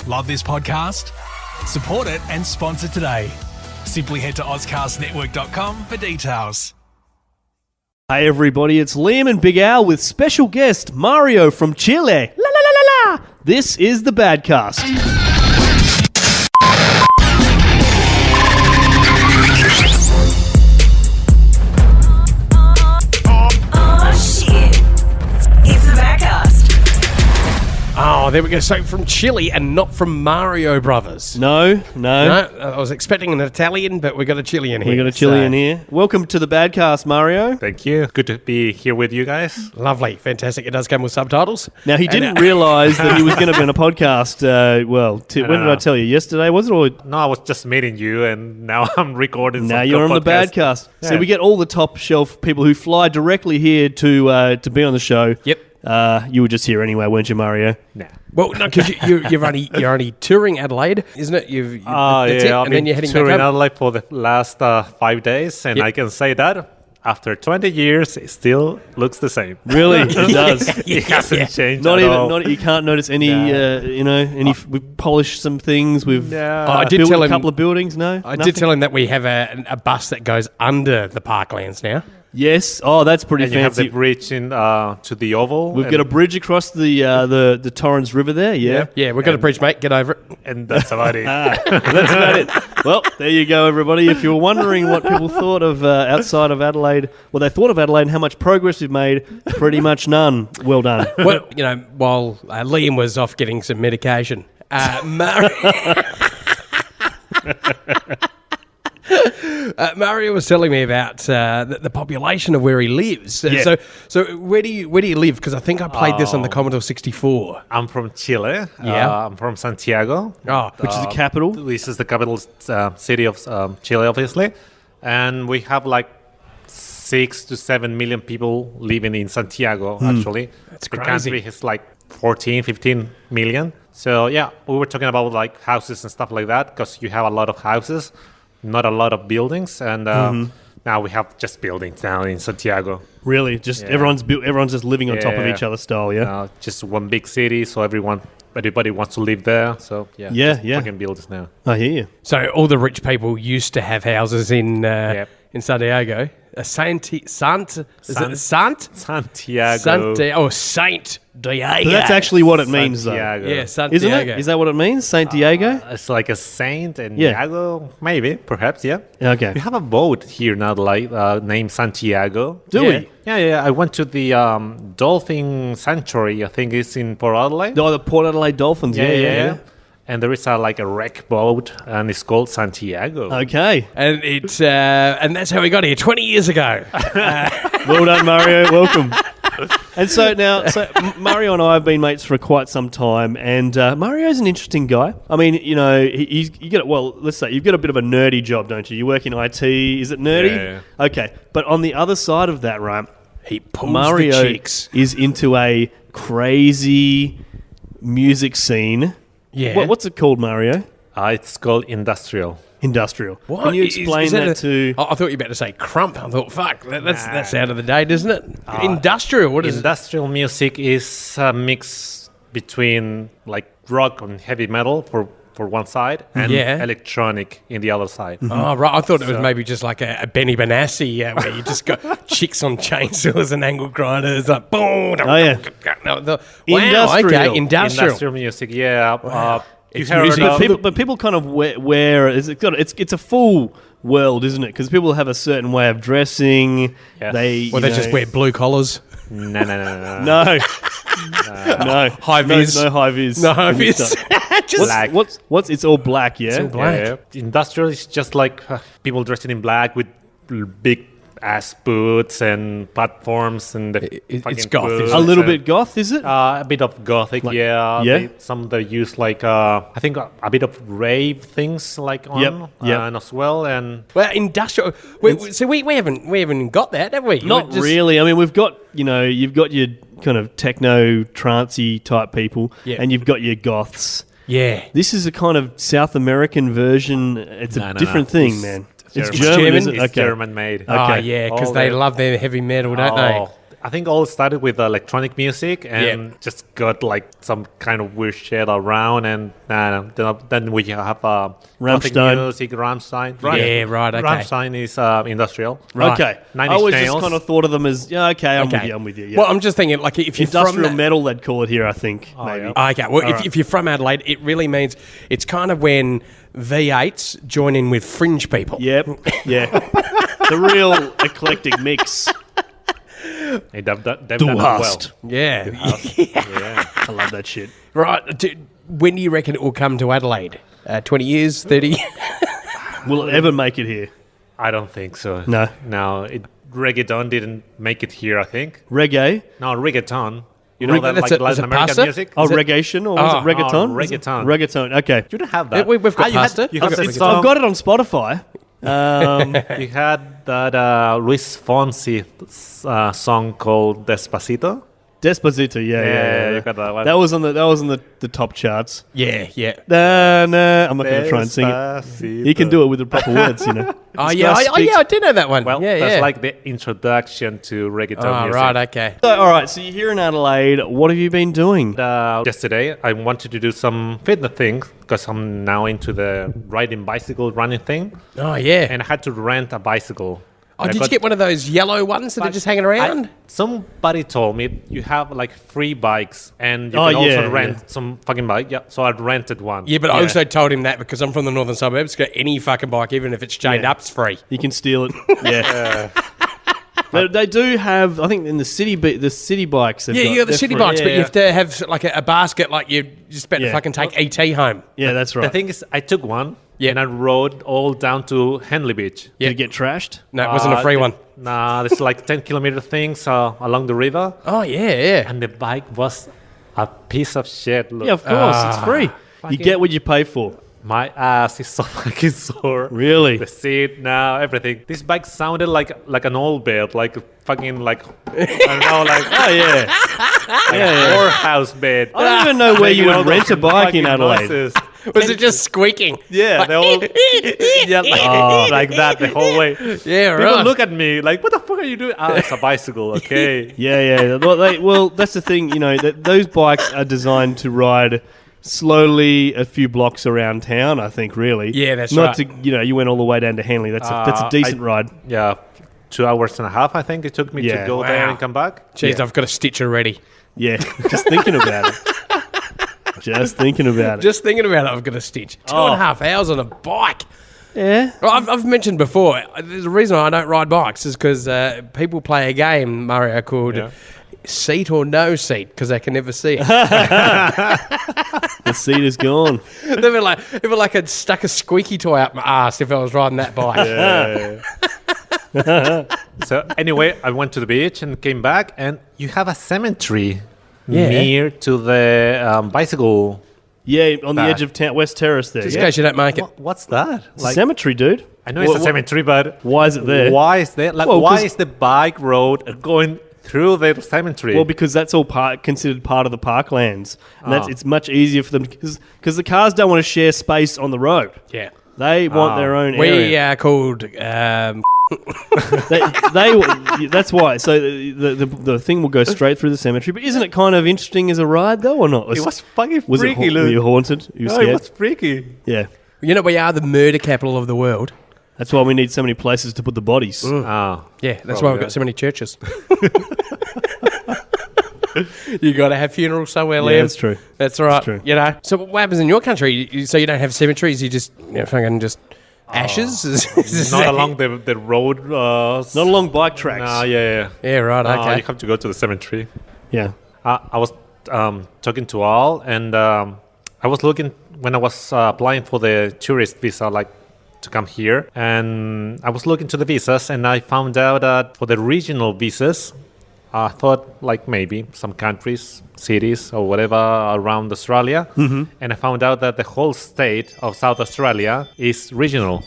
Love this podcast? Support it and sponsor today. Simply head to ozcastnetwork.com for details. Hey everybody, it's Liam and Big Al with special guest Mario from Chile. La la la la la! This is the Badcast. Oh, there we go. So from Chile and not from Mario Brothers. No. I was expecting an Italian, but we got a Chilean here. We got a Chilean here. Welcome to the Badcast, Mario. Thank you. Good to be here with you guys. Lovely. Fantastic. It does come with subtitles. Now, he didn't realise that he was going to be on a podcast, when did I tell you? Yesterday, was it? Or No, I was just meeting you, and now I'm recording. now you're on the Badcast. Yeah. So we get all the top shelf people who fly directly here to be on the show. Yep. You were just here anyway, weren't you, Mario? Nah. Well, no, because you're only touring Adelaide, isn't it? That's it, I've and then been you're heading touring back home. Adelaide for the last 5 days, and Yep. I can say that after 20 years, it still looks the same. Really, it does. It hasn't changed Not at even. all. Not you can't notice any. We've polished some things. We've No. I did built tell a him- couple of buildings. No, I Nothing? did tell him that we have a bus that goes under the parklands now. Yes. Oh, that's pretty And you have fancy. the bridge in to the Oval. We've and, got a bridge across the Torrens River there. Yeah. Yeah, we've got a bridge, mate. Get over it. and that's about it. That's about it. Well, there you go, everybody. If you were wondering what people thought of outside of Adelaide, well, they thought of Adelaide and how much progress we've made. Pretty much none. Well done. Well, while Liam was off getting some medication, Mario was telling me about the population of where he lives. Yeah. So where do you live? Because I think I played this on the Commodore 64. I'm from Chile. Yeah. I'm from Santiago. Oh, Which is the capital. This is the capital city of Chile, obviously. And we have like 6 to 7 million people living in Santiago, actually. That's the crazy. country has like 14, 15 million. So, yeah, we were talking about like houses and stuff like that because you have a lot of houses, not a lot of buildings. And now we have just buildings now in Santiago. Really, just Yeah. everyone's just living on top of Yeah. each other style. Yeah. Just one big city, so everybody wants to live there. So, Yeah, just yeah. fucking buildings now. I hear you. So all the rich people used to have houses in Santiago. Saint Santiago. Saint Diego. But that's actually what it means, though. Santiago. Yeah, Santiago. Isn't it? Is that what it means? Saint Diego? It's like a saint and Yeah. Diego, maybe, perhaps, yeah. Okay. We have a boat here in Adelaide named Santiago. Do we? Yeah. I went to the dolphin sanctuary. I think it's in Port Adelaide. Oh, the Port Adelaide Dolphins. Yeah. And there is like a wreck boat, and it's called Santiago. Okay. And it's and that's how we got here 20 years ago. Well done, Mario. Welcome. And so Mario and I have been mates for quite some time, and Mario's an interesting guy. I mean, let's say you've got a bit of a nerdy job, don't you? You work in IT. Is it nerdy? Yeah. Okay. But on the other side of that, right, He pulls Mario the chicks. is into a crazy music scene. Yeah. What's it called, Mario? It's called industrial. Industrial. What? Can you Is explain that to... I thought you were about to say crump. I thought, fuck, that's out of the date, isn't it? Industrial, what is it? Industrial music is a mix between like rock and heavy metal for one side and Yeah. electronic in the other side. Oh, right. I thought it was maybe just like a Benny Benassi where you just got chicks on chainsaws and angle grinders, like boom. Oh, yeah. Wow, Industrial. okay, industrial. Industrial music, yeah. You It's heard music. of- But people kind of wear it's a full world, isn't it? Because people have a certain way of dressing. Yes. They Just wear blue collars. No. no High vis. no high vis. No, it's just Black. What's it's all black, yeah. all black. Yeah. Industrial is just like people dressing in black with big ass boots and platforms and the It's fucking goth, isn't boots it? A little and, bit goth, is it? a bit of gothic, yeah. yeah? Some they use like I think a bit of rave things like on, Yep. and as well, and Well, industrial. So we haven't got that, have we? Not We're just- really. I mean, we've got you've got your kind of techno trancey type people, Yeah. and you've got your goths. Yeah. This is a kind of South American version. It's a different thing, man. It's German. German, German? isn't it? It's Okay. German made. Oh, yeah, because All they the- love their heavy metal, don't they? I think all started with electronic music and just got like some kind of weird shit around, and then we have Rammstein. music, Rammstein. Yeah, right, okay. Rammstein is industrial. Right. Okay. Nine I Inch always just Nails. kind of thought of them as, I'm Okay. with you. Yeah. Well, I'm just thinking, like, if you're Industrial from that- metal, they'd call it here, I think, maybe. yeah. Okay, well, if you're from Adelaide, it really means it's kind of when V8s join in with fringe people. Yep. Yeah. The real eclectic mix. Hey, they've done Du it well. hast. Yeah. Yeah. I love that shit. Right. When do you reckon it will come to Adelaide? 20 years, 30? Will it ever make it here? I don't think so. No. No, reggaeton didn't make it here, I think. Reggae? No, reggaeton. You know that That's like a- Latin that's a American pasta? music? Oh, Is it- reggaeton? Or was it reggaeton? reggaeton. Reggaeton, okay. You don't have that. We've got you had- pasta. You had I've got that reggaeton. song. I've got it on Spotify. You had that Luis Fonsi song called Despacito. Despacito, yeah. you got that one. That was on the top charts. Yeah, yeah. Nah, I'm not going to try and sing it. Despacito. You can do it with the proper words, you know. Oh, This yeah. guy Oh, yeah, speaks- I did know that one. Well, yeah, that's yeah. like the introduction to reggaeton Oh, music. right, okay. So, all right, so you're here in Adelaide. What have you been doing? Yesterday, I wanted to do some fitness things because I'm now into the riding bicycle running thing, Oh, yeah. and I had to rent a bicycle. Oh, did you get one of those yellow ones that are just hanging around? Somebody told me you have like free bikes, and you Oh, can also yeah, rent some fucking bike. Yeah, so I rented one. Yeah, but I also told him that because I'm from the northern suburbs, got any fucking bike, even if it's chained Yeah. up, it's free. You can steal it. Yeah. They do have, I think, in the city bikes. Yeah, you got the they're city free. bikes, but you Yeah. have to have like a basket, like you just better Yeah. fucking take ET home. Yeah, that's right. The thing is, I took one, Yeah. and I rode all down to Henley Beach. Did it get trashed? No, it wasn't a free one. Nah, it's like 10-kilometer things along the river, Oh, yeah, yeah. and the bike was a piece of shit. Look, Yeah, of course. It's free. You fucking- get what you pay for. my ass is so fucking sore. Really? The seat now, everything. This bike sounded like an old bed, like fucking like I don't know, like Oh, yeah. a whorehouse bed. I don't even know where you Making all would rent those a bike in fucking Adelaide. noises. Was it just squeaking? Yeah, the whole yeah, like that the whole way. Yeah, People right. look at me like, "What the fuck are you doing?" Ah, it's a bicycle. Okay. Yeah. Well, that's the thing, you know, those bikes are designed to ride slowly a few blocks around town, I think, really. Yeah, that's Not right. to, you went all the way down to Hanley. That's a decent ride. Yeah, 2 hours and a half. I think it took me Yeah. to go there Wow. and come back. Jeez, I've got a stitch already. Yeah, just thinking about it. Just thinking about it. Just thinking about it, I've got a stitch. 2.5 hours on a bike. Yeah. Well, I've mentioned before, there's a reason I don't ride bikes is because people play a game, Mario, called Seat or No Seat, because they can never see it. The seat is gone. They'd be like, I'd stuck a squeaky toy up my ass if I was riding that bike. So anyway, I went to the beach and came back, and you have a cemetery Yeah. near to the bicycle. Yeah, on the Back. edge of town, West Terrace there. Just in Yeah. case you don't make it. What's that? It's a cemetery, dude. I know it's a cemetery, but Why is it there? Why is there? Like, Well, why 'cause- is the bike road going through the cemetery? Well, because that's all considered part of the parklands. And it's much easier for them because the cars don't want to share space on the road. Yeah. They want their own We area. are called... That's why. So the thing will go straight through the cemetery. But isn't it kind of interesting as a ride, though, or not? it was fucking Was it freaky, were you Luke. haunted? You No, scared? it was freaky. Yeah. You know, we are the murder capital of the world. That's why we need so many places to put the bodies. Oh, Yeah, that's why we've got so many churches. You got to have funerals somewhere, Liam. Yeah, that's true. That's right. true. You know. So what happens in your country? So you don't have cemeteries? You just fucking just ashes? Is not that- along the road. Not along bike tracks. Nah, yeah. Yeah, right. No, Okay. you have to go to the cemetery. Yeah. I was talking to Al, and I was looking when I was applying for the tourist visa, like to come here, and I was looking to the visas, and I found out that for the regional visas, I thought like maybe some countries, cities, or whatever around Australia, and I found out that the whole state of South Australia is regional.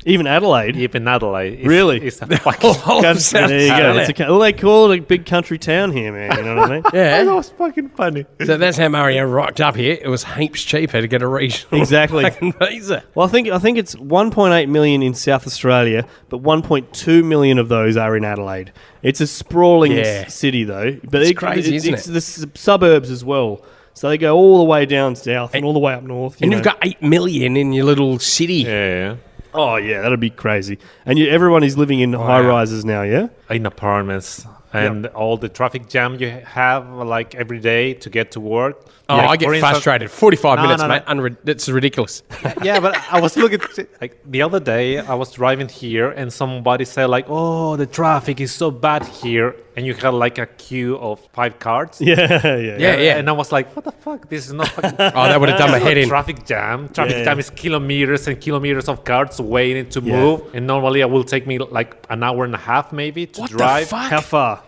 Even Adelaide. Even Adelaide. Really? It's a fucking country. There you go. It's well, they call it a big country town here, man. You know what I mean? Yeah. That was fucking funny. So that's how Mario rocked up here. It was heaps cheaper to get a regional Exactly. fucking visa. Well, I think it's 1.8 million in South Australia, but 1.2 million of those are in Adelaide. It's a sprawling city, though. But It's crazy, isn't it's the suburbs as well. So they go all the way down south and all the way up north. And know. you've got 8 million in your little city. Yeah. Oh, yeah, that'd be crazy. And everyone is living in high-rises now, yeah? In apartments. And all the traffic jam you have, like, every day to get to work. Oh, Like, I get for instance- frustrated. 45 minutes, no. mate. That's ridiculous. Yeah, but I was looking like the other day. I was driving here, and somebody said like, "Oh, the traffic is so bad here," and you had like a queue of 5 cars. Yeah. And I was like, "What the fuck? This is not fucking." Oh, that would have done my head in. Traffic jam. Traffic Yeah. jam is kilometers and kilometers of cars waiting to move, and normally it will take me like an hour and a half maybe to What the drive. fuck? How far?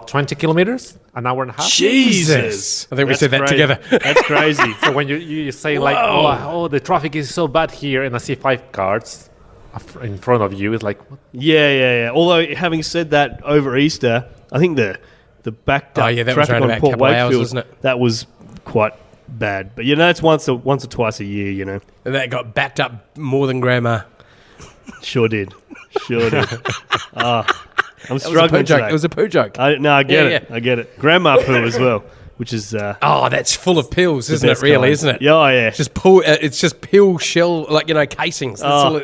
20 kilometers, an hour and a half. Jesus. I think we That's said that crazy. together. That's crazy. So when you say like, oh, the traffic is so bad here, and I see 5 cars in front of you, it's like, what? Yeah. Although, having said that, over Easter, I think the backed up Oh, yeah, that was traffic around on about a Port couple of hours, Wakefield, wasn't it? that was quite bad. But, that's once or twice a year, And that got backed up more than grandma. Sure did. I'm It was a struggling poo joke. today. It was a poo joke. I get it. Yeah. I get it. Grandma poo as well, which is Oh, that's full of pills, isn't it? best Really, kind. isn't it? Yeah, oh, yeah. Just pill. It's just pill shell, like casings. That's all.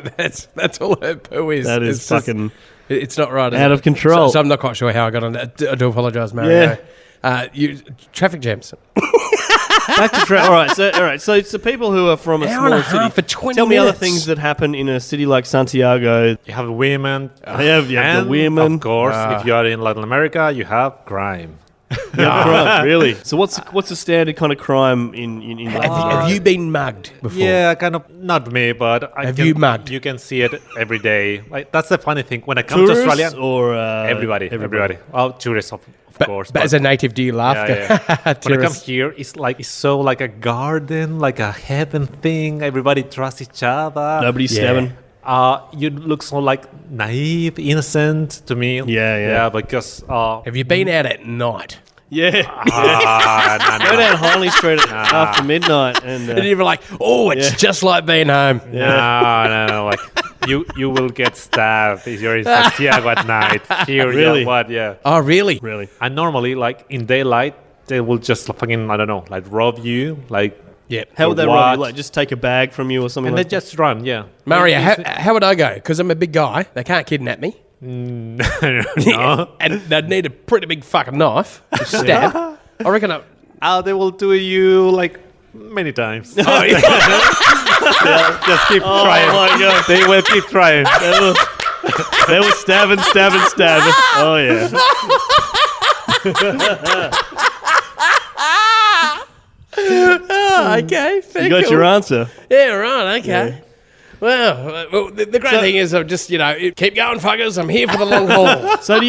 That's all her poo is. That is It's just- fucking It's not right. is out it? of control. So I'm not quite sure how I got on that. I do apologise, Mario. Traffic jams. back to all right. So it's the people who are from a Hour and a small half city. for 20 Tell me other minutes. things that happen in a city like Santiago. You have women. You have the and women. Of course, if you are in Latin America, you have crime. Crime, really. So what's the standard kind of crime in Have you been mugged before? Yeah, kind of. Not me, but Have you mugged? You can see it every day. Like that's the funny thing when I come tourists to Australia. or Everybody. Well, tourists, of course. But as a native, do you laugh? yeah. When I come Tourists. here, it's so like a garden, like a heaven thing. Everybody trusts each other. Nobody's Yeah. stabbing. You look so like naive, innocent to me. Yeah. Because Have you been out at night? Yeah. no, Go down Harley Street after midnight and And you're like, oh, it's just like being home. no, like you will get stabbed if you're in Santiago at night. Here, Really? yeah, what? Yeah. Oh, really? really. And normally, like in daylight, they will just fucking I don't know, like rob you, like. Yeah. How would they rob What? you? Like just take a bag from you or something And they like that? just run, yeah. Mario, Is how would I go? Because I'm a big guy. They can't kidnap me. no. And they'd need a pretty big fucking knife to stab. I reckon They will do you like many times. Oh, yeah. Just keep Oh trying. my god. They will keep trying. They were stabbing. Oh yeah. Okay, fair You got cool. your answer. Yeah, right, okay. Well, the great thing is I'm just, keep going, fuckers. I'm here for the long haul. So do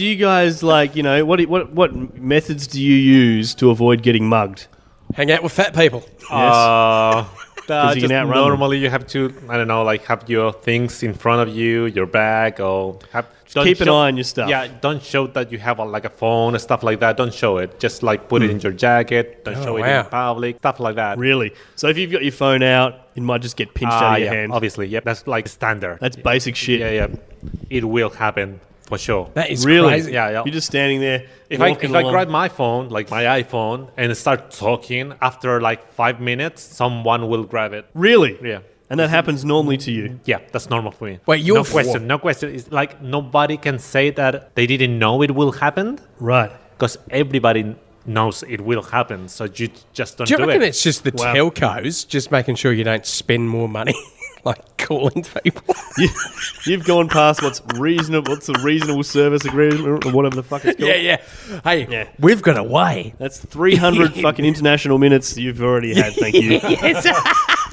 you guys what methods do you use to avoid getting mugged? Hang out with fat people. you can outrun them. normally you have to, I don't know, like have your things in front of you, your bag, or don't keep an eye on your stuff. Yeah, don't show that you have like a phone and stuff like that. Don't show it. Just like put it in your jacket. Don't show it wow. in public. Stuff like that. Really? So if you've got your phone out, it might just get pinched out of your yeah, hand. obviously. Yep, that's like standard. That's basic shit. yeah. It will happen for sure. That is Really? crazy. Yeah. You're just standing there. If I walking along. grab my phone, like my iPhone, and start talking, after like 5 minutes, someone will grab it. Really? Yeah. And that happens normally to you. Yeah, that's normal for me. Wait, you're no question. No question. It's like nobody can say that they didn't know it will happen Right. because everybody knows it will happen. So you just don't Do you do reckon it. it's just the Wow. telcos just making sure you don't spend more money, like calling people? You've gone past what's reasonable. What's a reasonable service agreement or whatever the fuck it's called. Yeah. Hey, Yeah. we've got a way. That's 300 fucking international minutes you've already had. Thank you. Yes.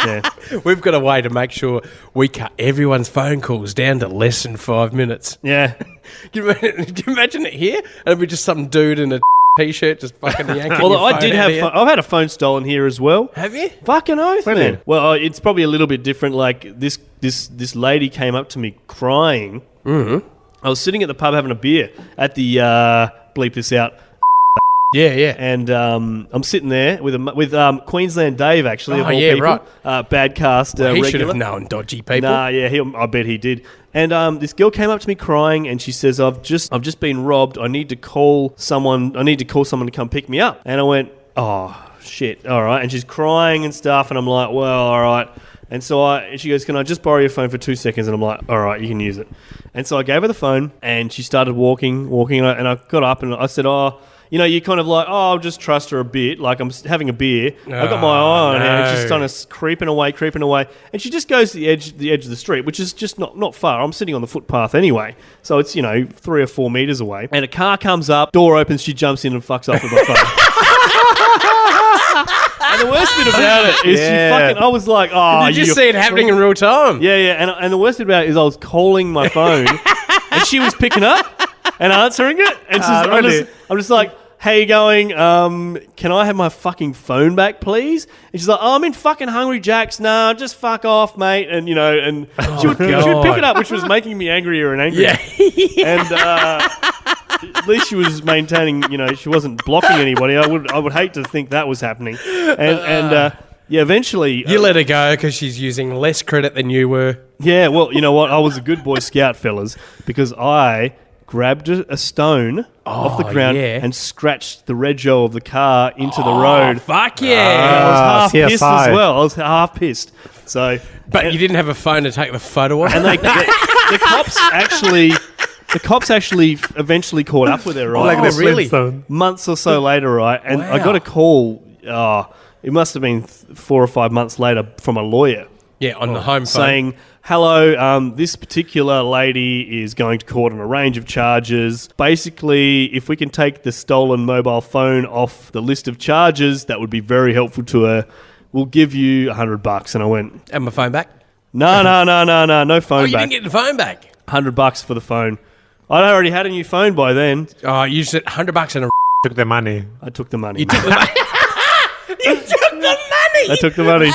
Yeah. We've got a way to make sure we cut everyone's phone calls down to less than 5 minutes. Yeah. Can you imagine it here? And it'd be just some dude in a T-shirt, just fucking yanking Although your I did phone out have, of I've had a phone stolen here as well. Have you? Fucking oath, Really? man. Well, it's probably a little bit different. Like this lady came up to me crying. Mm-hmm. I was sitting at the pub having a beer at the bleep this out. Yeah. And I'm sitting there with Queensland Dave, actually. Of Oh, all yeah, people. right. Bad cast. He regular. should have known dodgy people. Nah, yeah, I bet he did. And this girl came up to me crying, and she says, "I've just been robbed. I need to call someone. To come pick me up." And I went, "Oh shit, all right." And she's crying and stuff, and I'm like, "Well, all right." And so she goes, "Can I just borrow your phone for 2 seconds?" And I'm like, "All right, you can use it." And so I gave her the phone, and she started walking, and I got up and I said, "Oh." You know, you kind of like, I'll just trust her a bit. Like, I'm having a beer. I've got my eye on her, and she's kind of creeping away. And she just goes to the edge of the street, which is just not far. I'm sitting on the footpath anyway. So it's, 3 or 4 meters away. And a car comes up, door opens, she jumps in and fucks off with my phone. And the worst bit about it is I was like, oh, Did you see it happening in real time? Yeah. And the worst bit about it is I was calling my phone, and she was picking up and answering it. And I'm just like, how you going? Can I have my fucking phone back, please? And she's like, I'm in fucking Hungry Jack's. Nah, just fuck off, mate. And, and she would pick it up, which was making me angrier and angrier. Yeah. And at least she was maintaining, she wasn't blocking anybody. I would hate to think that was happening. And eventually... You let her go because she's using less credit than you were. Yeah, well, you know what? I was a good Boy Scout, fellas, because I grabbed a stone off the ground and scratched the rego of the car into the road. Fuck yeah. I was half CSI. pissed as well. I was half pissed. So, But you didn't have a phone to take the photo of? and the cops actually eventually caught up with her, right? Oh, really? Months or so later, right? And I got a call, it must have been 4 or 5 months later, from a lawyer. Yeah, on the home phone. Saying, hello, this particular lady is going to court on a range of charges. Basically, if we can take the stolen mobile phone off the list of charges, that would be very helpful to her. We'll give you $100. And I went, And my phone back? no phone Oh, you back. didn't get the phone back? $100 for the phone. I already had a new phone by then. Oh, you said $100 and a... Took the money. I took the money. You took the money? You took the money? I took the money.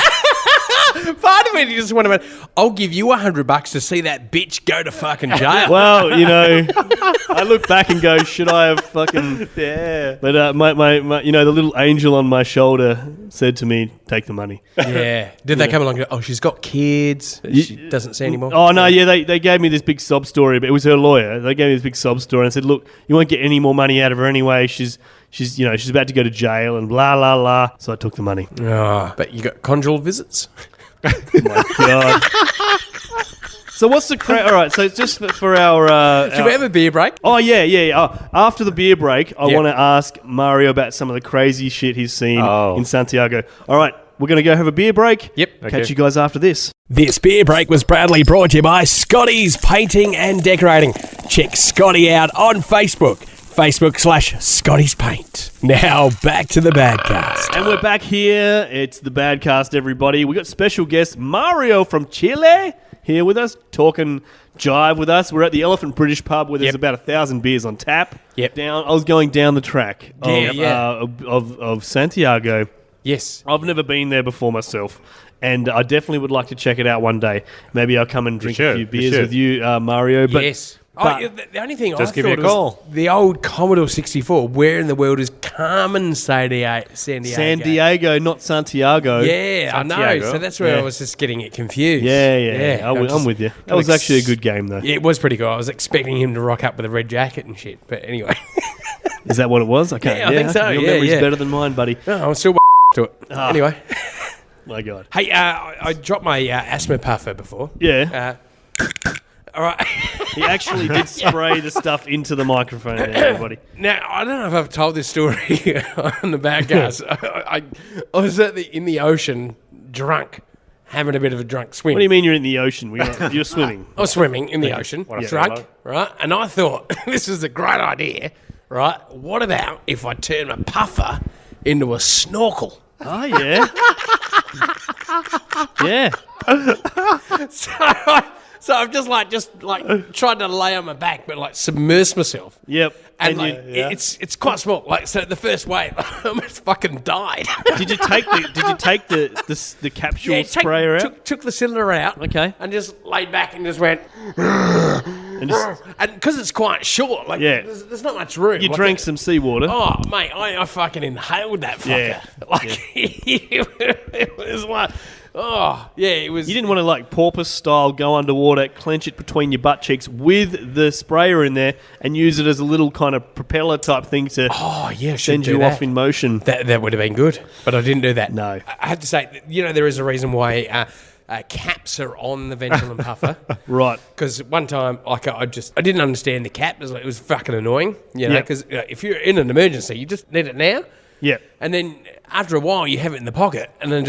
Part of it, you just want to... I'll give you $100 to see that bitch go to fucking jail. Well, I look back and go, should I have fucking... Yeah. But my the little angel on my shoulder said to me, take the money. Yeah. Did they come along and go, oh, she's got kids. She doesn't see anymore. Oh, no, yeah, they gave me this big sob story, but it was her lawyer. They gave me this big sob story and I said, look, you won't get any more money out of her anyway. She's about to go to jail and blah, blah, blah. So I took the money. Oh, but you got conjugal visits? Oh, my God. So what's the all right, so just for our... Should we have a beer break? Oh, yeah. After the beer break, I Yep. want to ask Mario about some of the crazy shit he's seen Oh. in Santiago. All right, we're going to go have a beer break. Yep. Catch you guys after this. This beer break was proudly brought to you by Scotty's Painting and Decorating. Check Scotty out on Facebook. Facebook.com/Scotty's Paint. Now back to the Badcast. And we're back here. It's the Badcast, everybody. We got special guest Mario from Chile here with us, talking jive with us. We're at the Elephant British Pub where there's Yep. about 1,000 beers on tap. Yep. I was going down the track Yeah, of Santiago. Yes. I've never been there before myself, and I definitely would like to check it out one day. Maybe I'll come and drink a few beers with you, Mario. But, Yes. but The only thing Just I give me thought a call. was the old Commodore 64. Where in the world is Carmen San Diego? San Diego, not Santiago. Yeah, I know. Santiago. So that's where Yeah. I was just getting it confused. Yeah. I'm with you. That was actually a good game, though. Yeah, it was pretty cool. I was expecting him to rock up with a red jacket and shit. But anyway. Is that what it was? I can't. Yeah, I think so. Your Yeah, memory's yeah. better than mine, buddy. No, I'm still to it. Anyway. My God. Hey, I dropped my asthma puffer before. Yeah. All right. He actually did spray the stuff into the microphone there, everybody. Now, I don't know if I've told this story on the Badcast. I was in the ocean, drunk, having a bit of a drunk swim. What do you mean you're in the ocean? You're swimming. I was swimming in the ocean, What a drunk, fellow. right? And I thought, this is a great idea, right? What about if I turn my puffer into a snorkel? Oh, yeah. Yeah. So I've just tried to lay on my back, but like submerse myself. Yep. And it's quite small. Like, so the first wave, I almost fucking died. Did you take the capsule sprayer out? Took the cylinder out. Okay. And just laid back and just went. And because it's quite short, like there's not much room. You drank some seawater. Oh, mate, I fucking inhaled that fucker. It was like, it was. You didn't want to like porpoise style go underwater, clench it between your butt cheeks with the sprayer in there, and use it as a little kind of propeller type thing to send you off in motion. That would have been good, but I didn't do that. No, I have to say, there is a reason why. Caps are on the Ventolin puffer, right? Because one time, like I didn't understand the cap. It was fucking annoying, Because if you're in an emergency, you just need it now. Yeah. And then after a while, you have it in the pocket, and then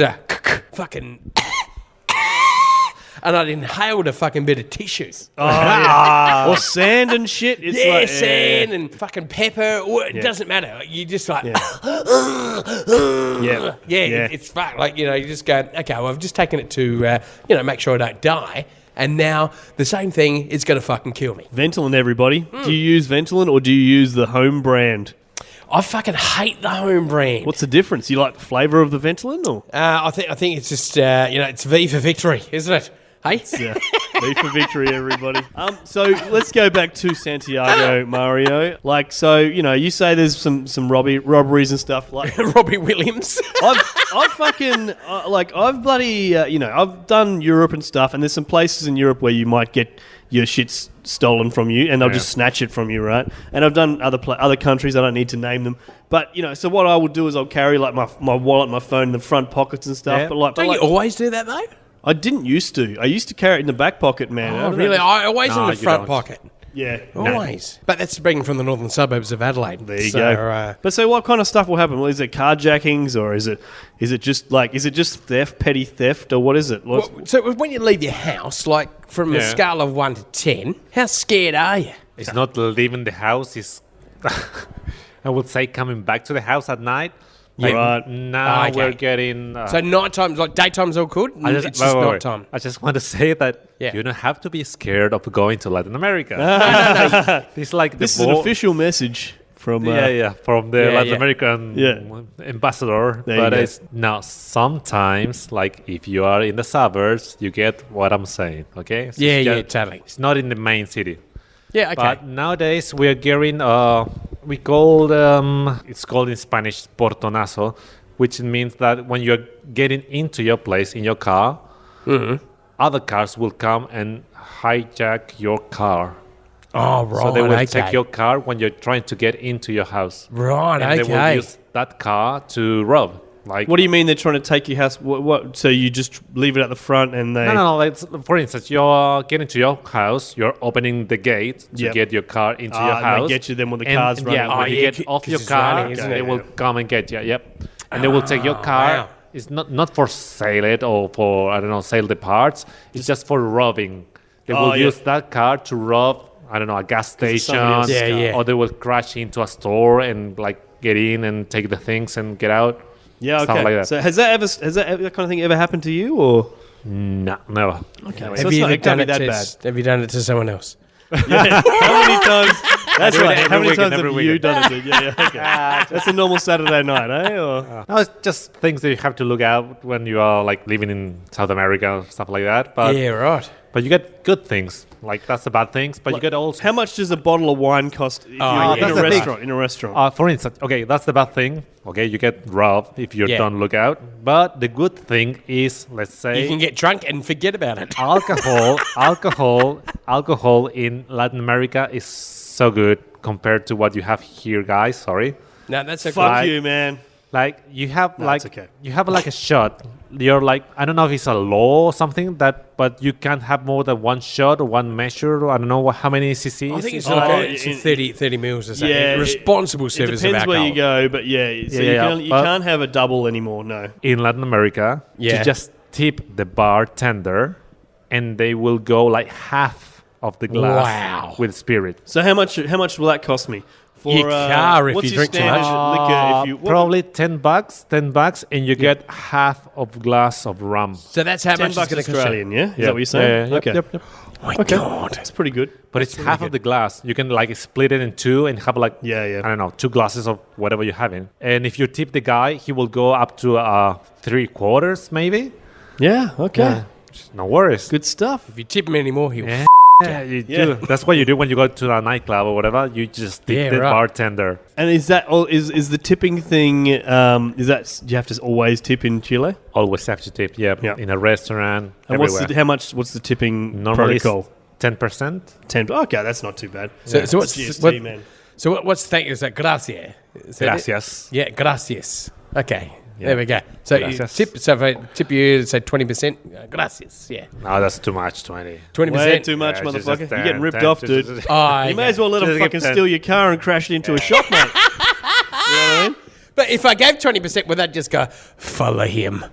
fucking. And I'd inhaled a fucking bit of tissue. Oh, yeah. Or sand and shit. It's sand and fucking pepper. It doesn't matter. You just like... It's fucked. Like, you just go, okay, well, I've just taken it to, make sure I don't die. And now the same thing is going to fucking kill me. Ventolin, everybody. Do you use Ventolin or do you use the home brand? I fucking hate the home brand. What's the difference? You like the flavour of the Ventolin? Or? I think it's just, it's V for victory, isn't it? Hey? V for victory, everybody. So let's go back to Santiago, Mario. Like, so, you say there's some robberies and stuff. Like Robbie Williams. I've done Europe and stuff, and there's some places in Europe where you might get your shit stolen from you, and they'll just snatch it from you, right? And I've done other countries. I don't need to name them, but so what I would do is I'll carry like my wallet, my phone in the front pockets and stuff. Yeah. Don't you always do that though? I didn't used to. I used to carry it in the back pocket, man. Oh, really? I always in the front pocket. Yeah. Always. But that's bringing from the northern suburbs of Adelaide. There you go. But so what kind of stuff will happen? Well, is it carjackings or is it just theft, petty theft, or what is it? So when you leave your house, like from a scale of 1 to 10, how scared are you? It's not leaving the house. It's, I would say, coming back to the house at night. Like, right. Now we're getting... so nighttime, like daytime's all good? It's just nighttime. I just want to say that you don't have to be scared of going to Latin America. No. It's like this is an official message from... from the Latin American ambassador. But it's now sometimes, like if you are in the suburbs, you get what I'm saying, okay? So totally. It's not in the main city. Yeah, okay. But nowadays we are getting... we call it's called in Spanish portonazo, which means that when you're getting into your place in your car, other cars will come and hijack your car. Oh, right. So they will take your car when you're trying to get into your house. Right, and they will use that car to rob. Like, what do you mean they're trying to take your house? What? So you just leave it at the front and they... No. Like, for instance, you're getting to your house, you're opening the gate to get your car into your house. They get you then when the car's running. When you get off your car, they will come and get you. Yep. And they will take your car. Wow. It's not for sale it or for, I don't know, sell the parts. It's just for robbing. They will use that car to rob, I don't know, a gas station. Or they will crash into a store and like get in and take the things and get out. Yeah, okay. Like that. So has that kind of thing ever happened to you, or? No, never. Okay. Have you done it to someone else? Yeah. How many times? That's right. How many times have you done it? Yeah. Okay. That's a normal Saturday night, eh? Or? No, it's just things that you have to look out when you are like living in South America or stuff like that. But yeah, right. But you get good things. Like, that's the bad things. But you get also... How much does a bottle of wine cost if you're in a restaurant? For instance, okay, that's the bad thing. Okay, you get robbed if you don't look out. But the good thing is, let's say... You can get drunk and forget about it. Alcohol in Latin America is so good compared to what you have here, guys. Sorry. No, that's okay. Fuck you, man. Like, you have you have like a shot. You're like, I don't know if it's a law or something but you can't have more than one shot or one measure, or I don't know how many cc's. I think it's 30 mils or something. Yeah, responsible service of alcohol. It depends where you go, but you can't have a double anymore, no. In Latin America, you just tip the bartender and they will go like half of the glass with spirit. So how much will that cost me? for Your car if what's you your drink too standard much. liquor? If you Probably $10, and you get half of glass of rum. So that's how $10 much it's going to cost Australian, you. yeah? Is that what you're saying? Yeah, Okay. Yep. My Okay. God. That's pretty good. But it's half of the glass. You can like split it in two and have like Yeah. I don't know, 2 glasses of whatever you're having. And if you tip the guy, he will go up to 3/4 maybe. Yeah, okay. No worries. Good stuff. If you tip him anymore, he'll... Yeah. Yeah, you Yeah. do. That's what you do when you go to a nightclub or whatever. You just tip Yeah, the right. bartender. And is that all? Is the tipping thing? Is that do you have to always tip in Chile? Always have to tip. Yeah, Yeah. in a restaurant. And everywhere. how much? What's the tipping Normally protocol? 10%. 10. Okay, that's not too bad. So what's GST, man? what's the thank you? Is that gracias? Is that it? Gracias. Yeah, gracias. Okay, Yeah. there we go. So Gracias. you tip. So if I tip you, say 20%, gracias. Yeah, No, that's too much. 20. 20%. Way too much, Yeah, just motherfucker. You're 10, getting ripped 10, off, dude. Oh, You may as well let them Just give fucking 10. steal your car and crash it into a shop, mate. You know what I mean? But if I gave 20%, would that just go follow him?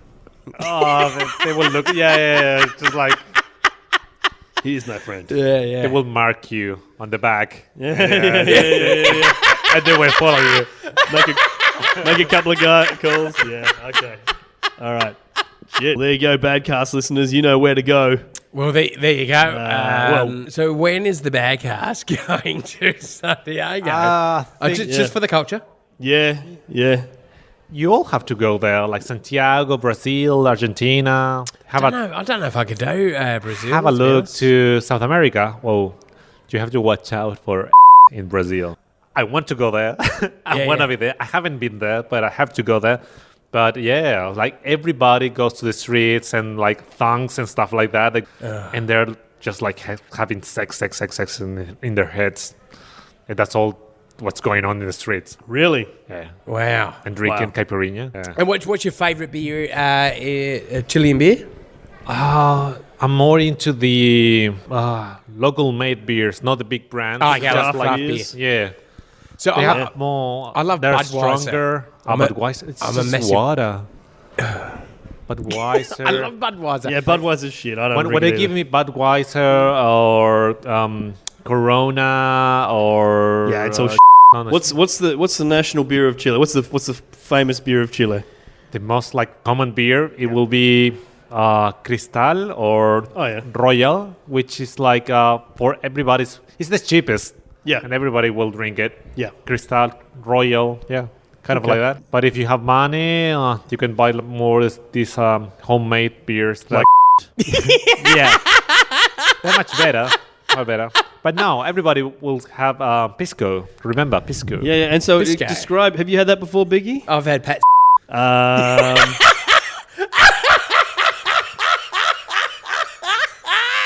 Oh, they will look. Yeah. Just like He is my friend. Yeah. they will mark you on the back. Yeah. And they will follow you. Make a couple of calls. Yeah, okay. All right. Shit. There you go, Badcast listeners. You know where to go. Well, there you go. well- So when is the Bagcast going to Santiago? Think- Just for the culture? Yeah. You all have to go there, like Santiago, Brazil, Argentina. I don't know if I could do Brazil. Have a to be look honest. to South America. Well, you have to watch out for in Brazil. I want to go there. I want to be there. I haven't been there, but I have to go there. But yeah, like everybody goes to the streets and like thongs and stuff like that, and they're just like having sex in their heads, and that's all what's going on in the streets. Really? Yeah, Wow. and drinking caipirinha. Yeah. And what's your favourite beer? Chilean beer? I'm more into the local made beers, not the big brands. Oh, yeah, just craft like beer. yeah. So They I have more. I love they're Budweiser. stronger. I'm a- Budweiser. It's I'm a just massive- water. Budweiser. I love Budweiser. Yeah, Budweiser's shit. I don't when drink they it give either. me Budweiser or Corona or Yeah, it's all no, no, What's the national beer of Chile? What's the famous beer of Chile? the most like common beer? It will be Cristal or Oh, yeah. Royal, which is like for everybody's. It's the cheapest. Yeah. and everybody will drink it. Yeah. Cristal, Royal, yeah, kind of Okay. like that. But if you have money, you can buy more these homemade beers. Like yeah, they're much better. Much better. But now everybody will have pisco. Remember pisco? Yeah. And so Biscay. describe. Have you had that before, Biggie? I've had Pat.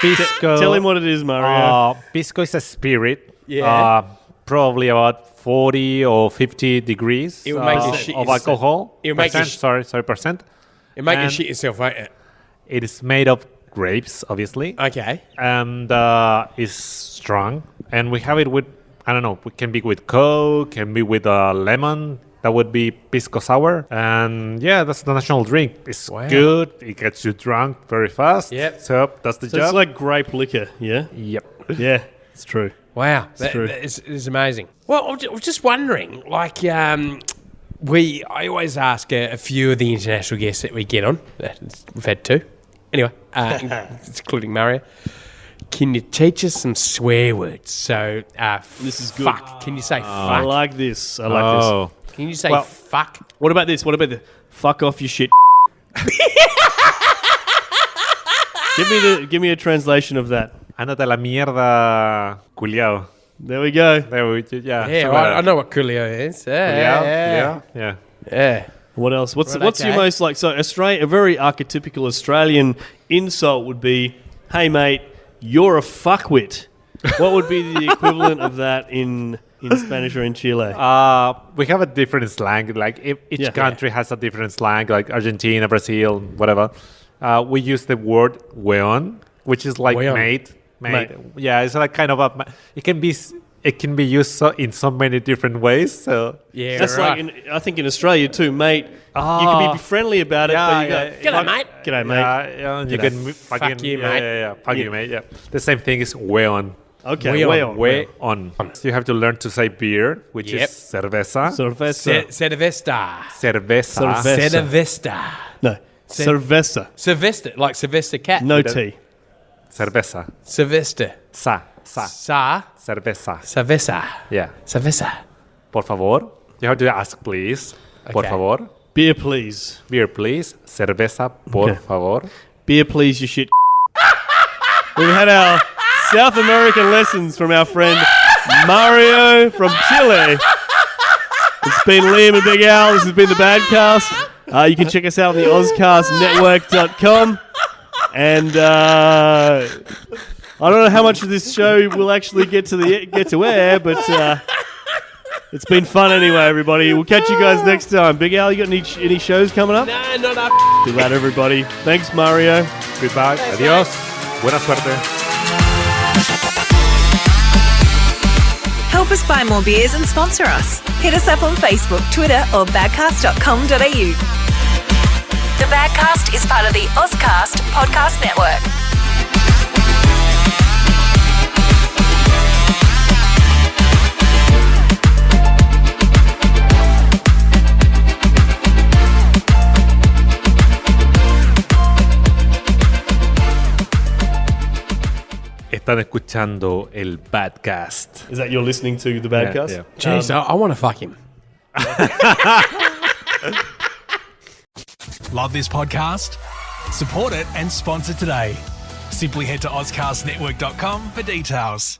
Pisco. Tell him what it is, Mario. Pisco is a spirit. Yeah. Probably about 40 or 50 degrees It will make you shit of yourself. alcohol. It will make you percent, sorry, percent. You make you And- shit yourself, won't it? It is made of grapes, obviously, Okay. and is strong. And we have it with, I don't know, it can be with Coke, can be with lemon. That would be pisco sour. And yeah, that's the national drink. It's Wow. good. It gets you drunk very fast. Yep. So that's the So job. it's like grape liquor. Yeah. yep. Yeah. It's true. Wow, true. that is amazing. Well, I was just wondering, like, I always ask a few of the international guests that we get on. We've had two, anyway, including Mario. Can you teach us some swear words? So, This is good. fuck. Can you say I fuck? like this. I like this. Oh. Can you say Well- fuck? What about this? What about the fuck off your shit? Give me a translation of that. Ándate la mierda, culiao. There we go. There we, yeah. Yeah, so, I know what coolio is. Culiao, Yeah. yeah. What else? What's Right, what's your okay. most like? So Australia, a very archetypical Australian insult would be, "Hey mate, you're a fuckwit." What would be the equivalent of that in Spanish or in Chile? We have a different slang. Like each Yeah. country has a different slang. Like Argentina, Brazil, whatever. We use the word "weón," which is like Weón. mate. Mate. Yeah, it's like kind of a. It can be used in so many different ways. So Yeah, That's right. like I think in Australia too, mate. You can be friendly about it, but you go, G'day, mate. G'day, mate. yeah, you G'day. can Fuck you, mate. Yeah, fuck you, mate. Yeah, the same thing is "weón." Okay, Way way on. on. Way on. So you have to learn to say beer, which Yep. is cerveza. Cerveza. Cervesta. Cerveza. Cerveza. Cervesta. No. Cerveza. Sylvester, like Sylvester Cat. No T. Cerveza. Sylvester. Sa. Sa. Cerveza. Cerveza. Yeah. Cerveza. Por favor. You have to ask, please. Por Okay. favor. Beer, please. Beer, please. Cerveza, por Okay. favor. Beer, please, you shit. We've had our South American lessons from our friend Mario from Chile. It's been Liam and Big Al. This has been the Badcast. You can check us out on the OzcastNetwork.com. And I don't know how much of this show will actually get to air, but it's been fun anyway, everybody. We'll catch you guys next time. Big Al, you got any shows coming up? No, not up. Do that, everybody. Thanks, Mario. Goodbye. Adios. Buena suerte. Help us buy more beers and sponsor us. Hit us up on Facebook, Twitter, or badcast.com.au. The Badcast is part of the Ozcast Podcast Network. Están escuchando el Badcast. Is that you're listening to the Badcast? Yeah. Jeez, I want to fuck him. Love this podcast? Support it and sponsor today. Simply head to OzcastNetwork.com for details.